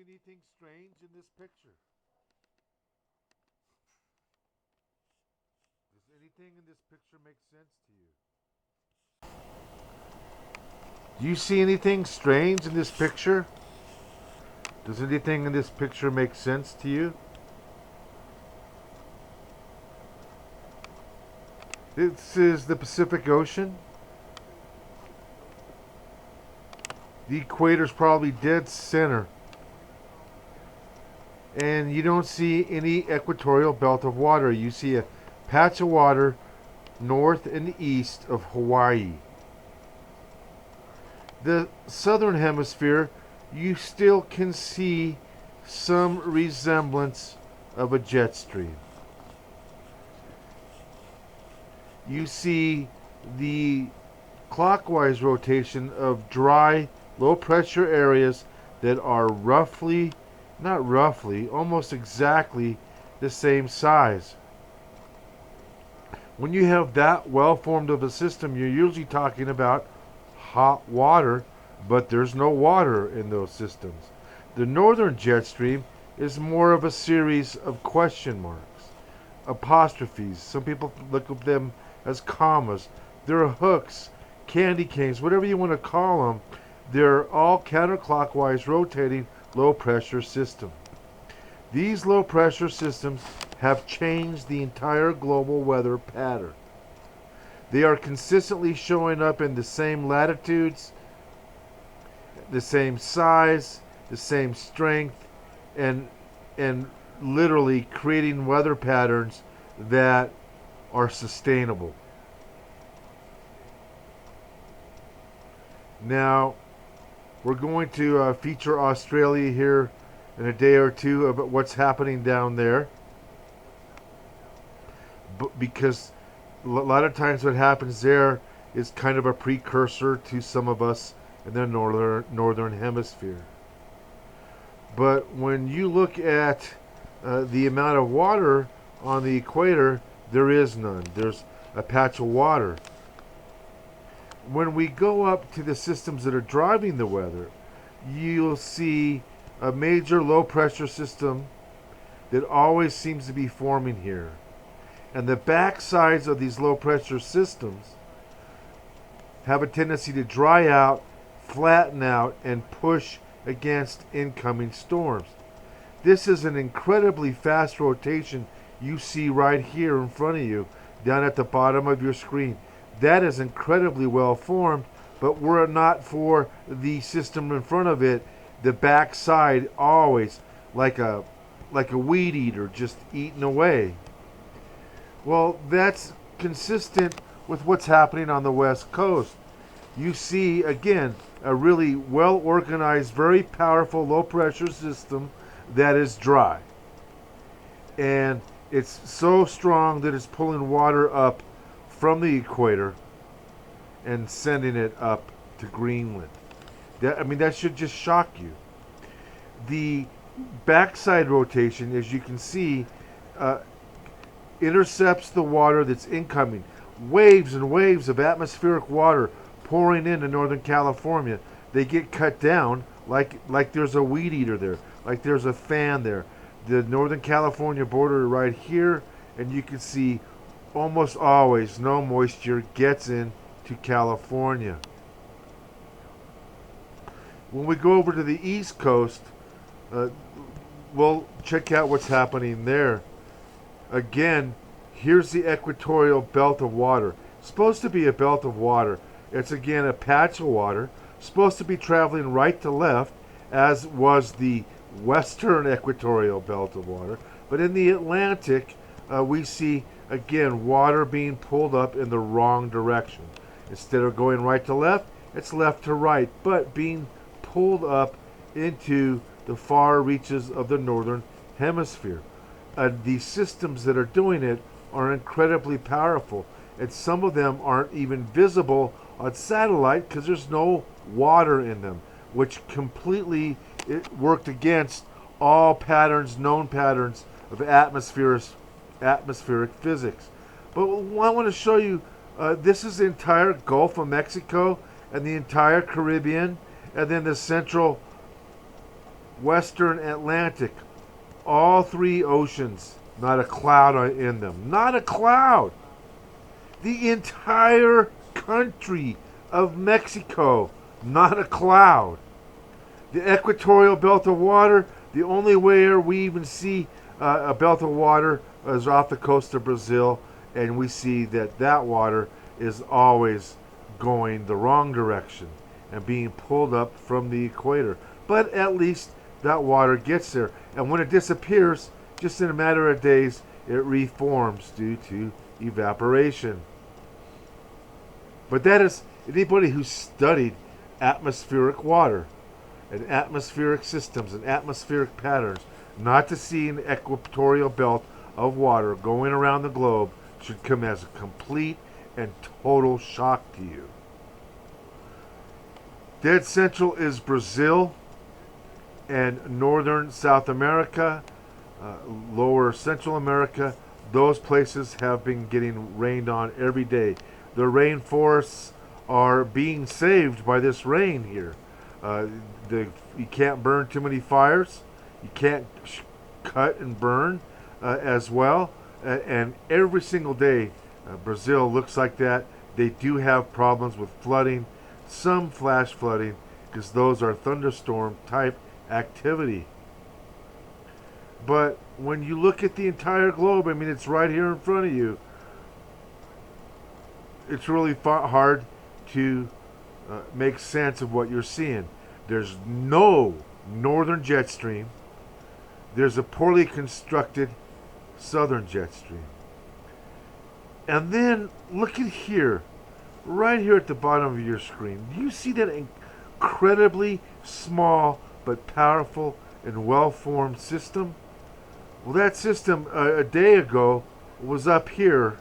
anything strange in this picture? Does anything in this picture make sense to you? Do you see anything strange in this picture? Does anything in this picture make sense to you? This is the Pacific Ocean. The equator's probably dead center. And you don't see any equatorial belt of water. You see a patch of water north and east of Hawaii. The southern hemisphere, you still can see some resemblance of a jet stream. You see the clockwise rotation of dry, low pressure areas that are almost exactly the same size. When you have that well formed of a system, you're usually talking about hot water, but there's no water in those systems. The northern jet stream is more of a series of question marks, apostrophes. Some people look at them as commas. They're hooks, candy canes, whatever you want to call them. They're all counterclockwise rotating low pressure system. These low pressure systems have changed the entire global weather pattern. They are consistently showing up in the same latitudes, the same size, the same strength, and literally creating weather patterns that are sustainable. Now, we're going to feature Australia here in a day or two about what's happening down there. Because a lot of times what happens there is kind of a precursor to some of us in the northern hemisphere. But when you look at the amount of water on the equator, there is none. There's a patch of water. When we go up to the systems that are driving the weather, you'll see a major low pressure system that always seems to be forming here. And the back sides of these low pressure systems have a tendency to dry out, flatten out, and push against incoming storms. This is an incredibly fast rotation you see right here in front of you, down at the bottom of your screen. That is incredibly well formed, but were it not for the system in front of it, the back side always like a weed eater just eating away. Well, that's consistent with what's happening on the West Coast. You see, again, a really well organized, very powerful low pressure system that is dry. And it's so strong that it's pulling water up from the equator and sending it up to Greenland. That should just shock you. The backside rotation, as you can see, intercepts the water that's incoming. Waves and waves of atmospheric water pouring into Northern California. They get cut down like there's a weed eater there, like there's a fan there. The Northern California border right here, and you can see almost always no moisture gets into California. When we go over to the East Coast, we'll check out what's happening there. Again, here's the equatorial belt of water. Supposed to be a belt of water. It's again a patch of water, supposed to be traveling right to left, as was the western equatorial belt of water. But in the Atlantic, we see again water being pulled up in the wrong direction. Instead of going right to left, it's left to right, but being pulled up into the far reaches of the northern hemisphere. These systems that are doing it are incredibly powerful, and some of them aren't even visible on satellite because there's no water in them, which completely worked against all known patterns of atmospheric physics. But I want to show you, this is the entire Gulf of Mexico and the entire Caribbean, and then the central Western Atlantic, all three oceans, not a cloud in them. Not a cloud. The entire country of Mexico, not a cloud. The equatorial belt of water, the only way we even see a belt of water is off the coast of Brazil, and we see that water is always going the wrong direction and being pulled up from the equator. But at least that water gets there, and when it disappears, just in a matter of days, it reforms due to evaporation. But that is anybody who studied atmospheric water and atmospheric systems and atmospheric patterns, not to see an equatorial belt of water going around the globe should come as a complete and total shock to you. Dead central is Brazil and northern South America, lower Central America. Those places have been getting rained on every day. The rainforests are being saved by this rain here. You can't burn too many fires. You can't cut and burn as well. And every single day, Brazil looks like that. They do have problems with flooding, some flash flooding, because those are thunderstorm type activity. But when you look at the entire globe, I mean, it's right here in front of you. It's really hard to make sense of what you're seeing. There's no northern jet stream. There's a poorly constructed southern jet stream. And then look at here, right here at the bottom of your screen. Do you see that incredibly small but powerful and well-formed system? Well, that system a day ago was up here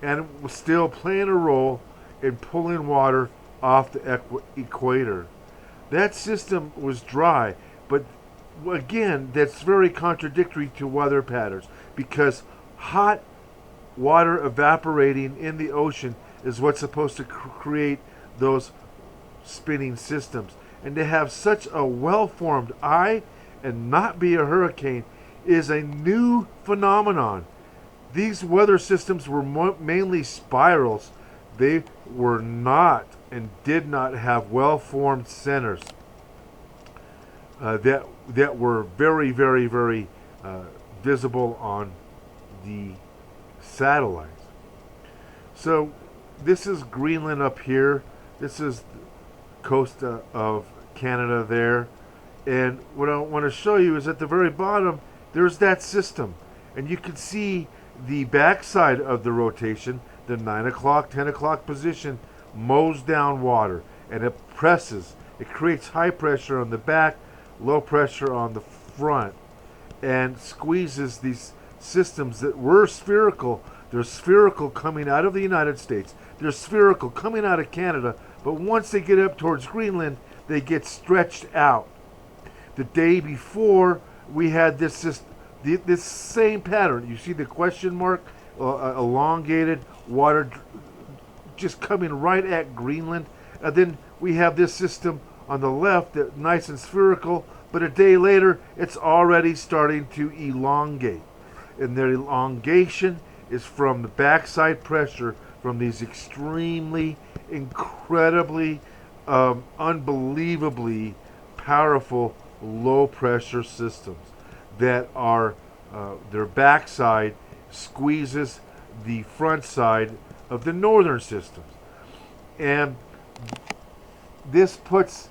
and was still playing a role in pulling water off the equator. That system was dry, but again, that's very contradictory to weather patterns, because hot water evaporating in the ocean is what's supposed to create those spinning systems. And to have such a well-formed eye and not be a hurricane is a new phenomenon. These weather systems were mainly spirals. They were not and did not have well-formed centers that were very, very, very visible on the satellites. So this is Greenland up here. This is the coast of Canada there. And what I want to show you is at the very bottom, there's that system. And you can see the backside of the rotation, the 9 o'clock, 10 o'clock position, mows down water. And it presses. It creates high pressure on the back, low pressure on the front, and squeezes these systems that were spherical. They're spherical coming out of the United States. They're spherical coming out of Canada. But once they get up towards Greenland, they get stretched out. The day before, we had this same pattern. You see the question mark, elongated water just coming right at Greenland. And then we have this system on the left that's nice and spherical, but a day later, it's already starting to elongate. And the elongation is from the backside pressure from these extremely, incredibly, unbelievably powerful low pressure systems that are their backside squeezes the front side of the northern systems. And this puts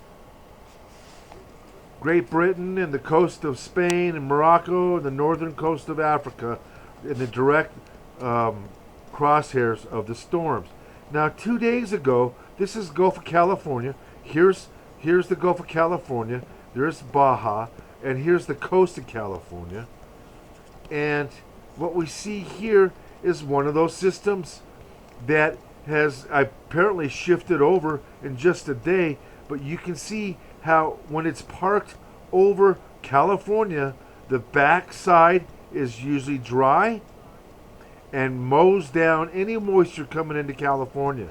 Great Britain and the coast of Spain and Morocco and the northern coast of Africa in the direct crosshairs of the storms. Now, 2 days ago, this is Gulf of California. Here's the Gulf of California. There's Baja, and here's the coast of California. And what we see here is one of those systems that has apparently shifted over in just a day. But you can see how when it's parked over California, the backside is usually dry and mows down any moisture coming into California.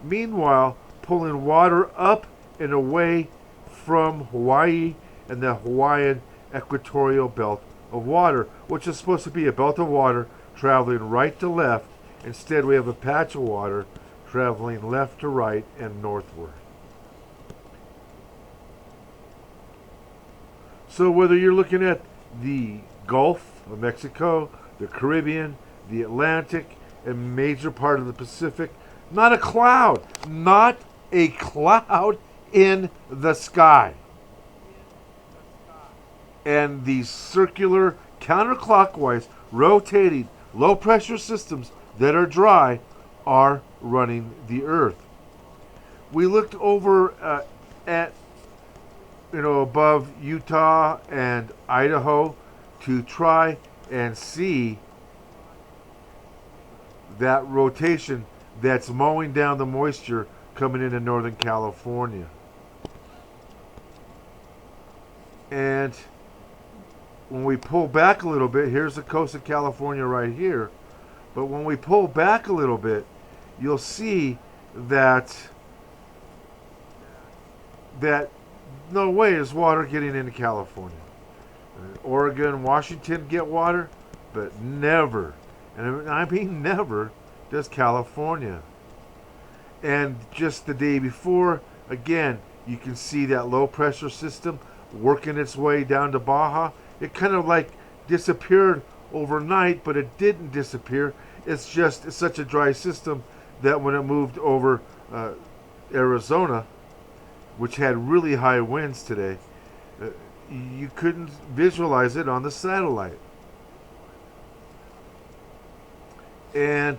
Meanwhile, pulling water up and away from Hawaii and the Hawaiian Equatorial belt of water, which is supposed to be a belt of water traveling right to left. Instead, we have a patch of water traveling left to right and northward. So whether you're looking at the Gulf of Mexico, the Caribbean, the Atlantic, a major part of the Pacific, not a cloud, not a cloud in the sky. And these circular, counterclockwise, rotating, low pressure systems that are dry are running the Earth. We looked over at above Utah and Idaho to try and see that rotation that's mowing down the moisture coming into Northern California. And when we pull back a little bit, here's the coast of California right here. But when we pull back a little bit, you'll see that no way is water getting into California. Oregon, Washington get water, but never, and I mean never, does California. And just the day before, again, you can see that low pressure system working its way down to Baja. It kind of like disappeared overnight, but it didn't disappear. It's such a dry system that when it moved over Arizona, which had really high winds today, you couldn't visualize it on the satellite. And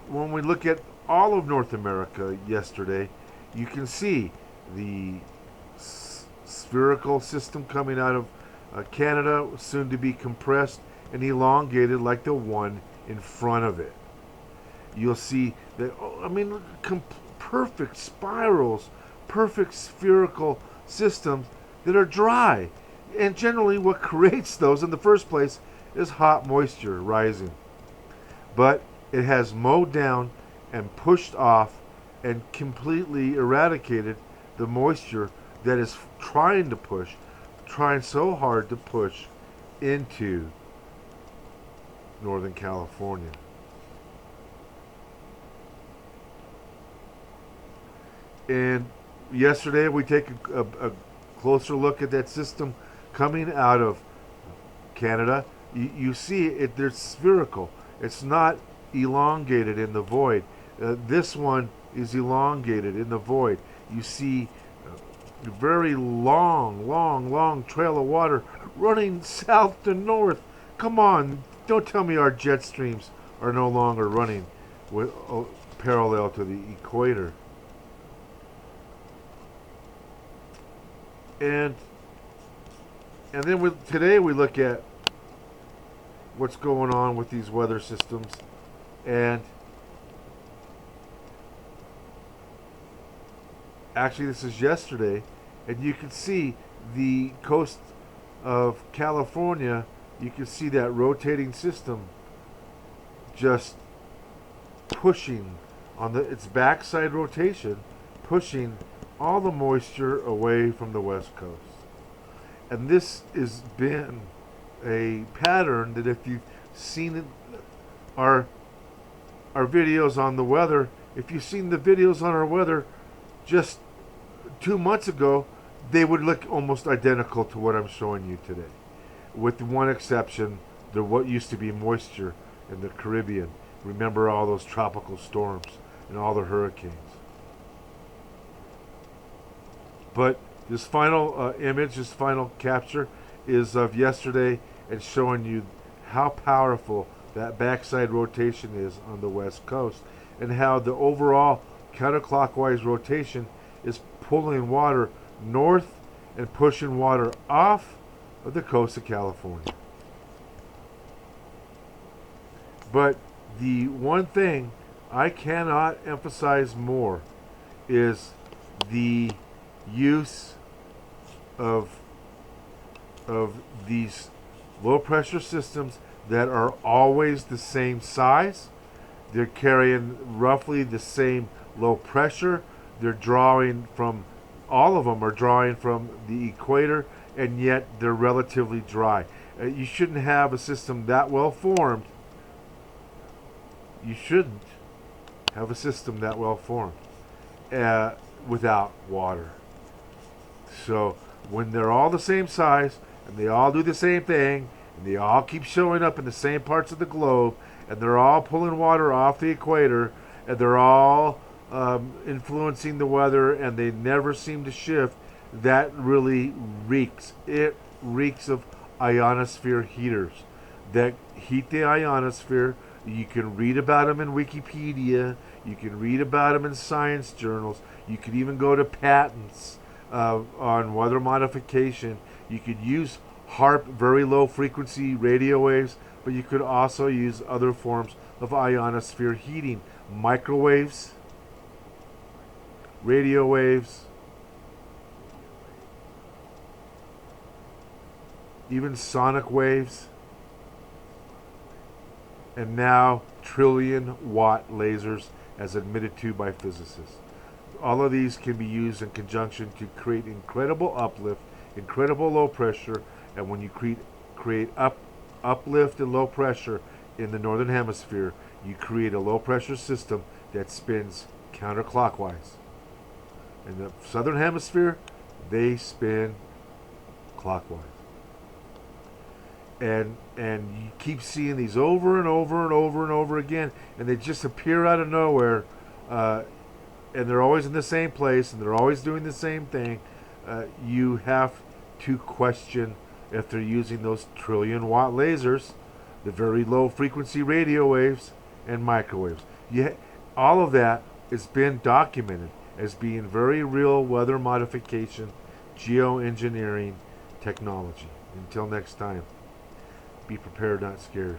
when we look at all of North America yesterday, you can see the spherical system coming out of Canada, soon to be compressed and elongated like the one in front of it. You'll see that, perfect spirals, perfect spherical systems that are dry. And generally what creates those in the first place is hot moisture rising. But it has mowed down and pushed off and completely eradicated the moisture that is trying so hard to push into Northern California. And yesterday we take a closer look at that system coming out of Canada. You see it, they're spherical. It's not elongated in the void. This one is elongated in the void. You see a very long trail of water running south to north. Come on, don't tell me our jet streams are no longer running parallel to the equator. And then today we look at what's going on with these weather systems, and actually this is yesterday, and you can see the coast of California. You can see that rotating system just pushing on its backside rotation, pushing all the moisture away from the west coast. And this has been a pattern that, if you've seen our videos on the weather, if you've seen the videos on our weather just 2 months ago, they would look almost identical to what I'm showing you today, with one exception: what used to be moisture in the Caribbean. Remember all those tropical storms and all the hurricanes. But this final image, this final capture, is of yesterday, and showing you how powerful that backside rotation is on the west coast, and how the overall counterclockwise rotation is pulling water north and pushing water off of the coast of California. But the one thing I cannot emphasize more is the use of these low pressure systems that are always the same size. They're carrying roughly the same low pressure. They're drawing from, all of them are drawing from the equator and yet they're relatively dry. You shouldn't have a system that well formed. You shouldn't have a system that well formed without water. So when they're all the same size and they all do the same thing and they all keep showing up in the same parts of the globe and they're all pulling water off the equator and they're all influencing the weather and they never seem to shift, that really reeks. It reeks of ionosphere heaters that heat the ionosphere. You can read about them in Wikipedia. You can read about them in science journals. You could even go to patents on weather modification. You could use HARP, very low frequency radio waves, but you could also use other forms of ionosphere heating. Microwaves, radio waves, even sonic waves, and now trillion-watt lasers as admitted to by physicists. All of these can be used in conjunction to create incredible uplift, incredible low pressure, and when you create uplift and low pressure in the northern hemisphere, you create a low pressure system that spins counterclockwise. In the southern hemisphere, they spin clockwise. And you keep seeing these over and over and over and over again, and they just appear out of nowhere, and they're always in the same place, and they're always doing the same thing. You have to question if they're using those trillion-watt lasers, the very low frequency radio waves, and microwaves. All of that has been documented as being very real weather modification, geoengineering technology. Until next time, be prepared, not scared.